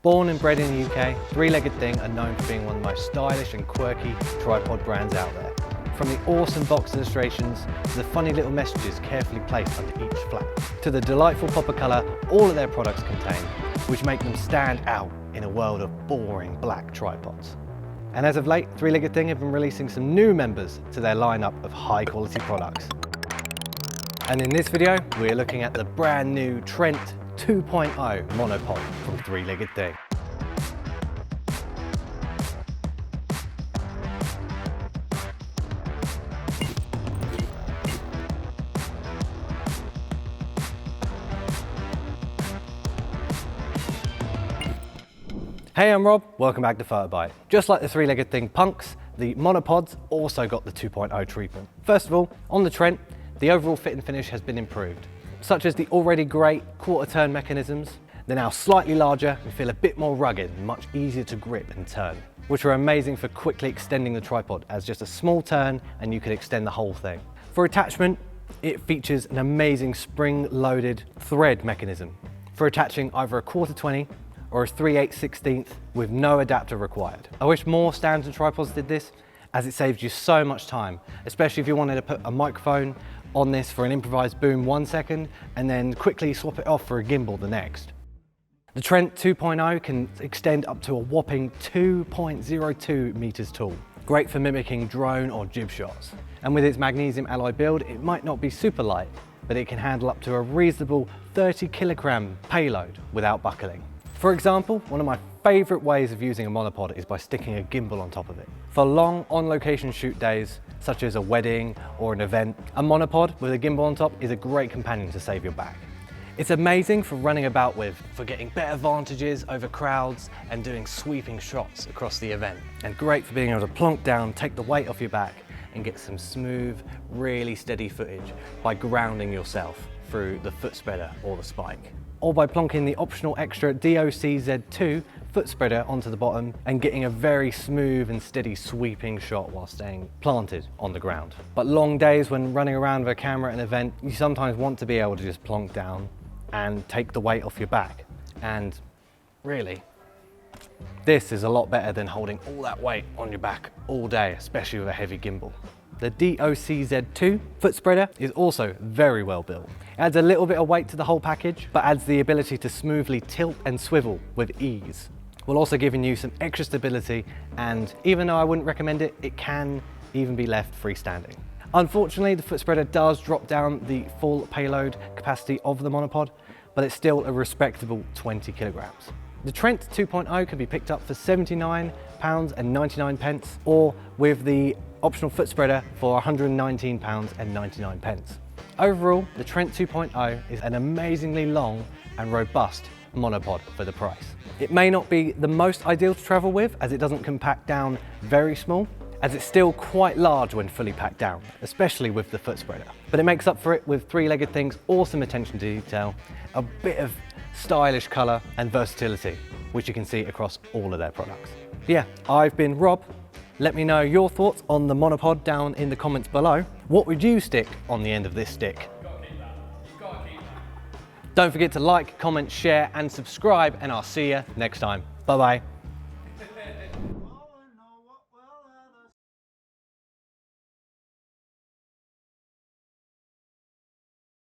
Born and bred in the UK, Three-Legged Thing are known for being one of the most stylish and quirky tripod brands out there. From the awesome box illustrations to the funny little messages carefully placed under each flap, to the delightful pop of colour all of their products contain, which make them stand out in a world of boring black tripods. And as of late, Three-Legged Thing have been releasing some new members to their lineup of high quality products. And in this video, we're looking at the brand new Trent 2.0 monopod from Three-Legged Thing. Hey, I'm Rob, welcome back to PhotoBite. Just like the Three-Legged Thing punks, the monopods also got the 2.0 treatment. First of all, on the Trent, the overall fit and finish has been improved, such as the already great quarter-turn mechanisms. They're now slightly larger and feel a bit more rugged and much easier to grip and turn, which are amazing for quickly extending the tripod, as just a small turn and you can extend the whole thing. For attachment, it features an amazing spring-loaded thread mechanism for attaching either a 1/4-20 or a 3/8/16 with no adapter required. I wish more stands and tripods did this, as it saves you so much time, especially if you wanted to put a microphone on this for an improvised boom 1 second and then quickly swap it off for a gimbal the next. The Trent 2.0 can extend up to a whopping 2.02 meters tall, great for mimicking drone or jib shots. And with its magnesium alloy build, it might not be super light, but it can handle up to a reasonable 30 kilogram payload without buckling. For example, one of my favourite ways of using a monopod is by sticking a gimbal on top of it. For long on-location shoot days, such as a wedding or an event, a monopod with a gimbal on top is a great companion to save your back. It's amazing for running about with, for getting better vantages over crowds and doing sweeping shots across the event. And great for being able to plonk down, take the weight off your back and get some smooth, really steady footage by grounding yourself through the foot spreader or the spike, or by plonking the optional extra DOC-Z2 foot spreader onto the bottom and getting a very smooth and steady sweeping shot while staying planted on the ground. But long days when running around with a camera at an event, you sometimes want to be able to just plonk down and take the weight off your back. And really, this is a lot better than holding all that weight on your back all day, especially with a heavy gimbal. The DOC-Z2 foot spreader is also very well built. It adds a little bit of weight to the whole package, but adds the ability to smoothly tilt and swivel with ease, while also giving you some extra stability, and even though I wouldn't recommend it, it can even be left freestanding. Unfortunately, the foot spreader does drop down the full payload capacity of the monopod, but it's still a respectable 20 kilograms. The Trent 2.0 can be picked up for £79.99 or with the optional foot spreader for £119.99. Overall, the Trent 2.0 is an amazingly long and robust monopod for the price. It may not be the most ideal to travel with, as it doesn't compact down very small, as it's still quite large when fully packed down, especially with the foot spreader. But it makes up for it with Three-Legged Thing's awesome attention to detail, a bit of stylish colour and versatility, which you can see across all of their products. Yeah, I've been Rob. Let me know your thoughts on the monopod down in the comments below. What would you stick on the end of this stick? Don't forget to like, comment, share and subscribe, and I'll see you next time. Bye bye.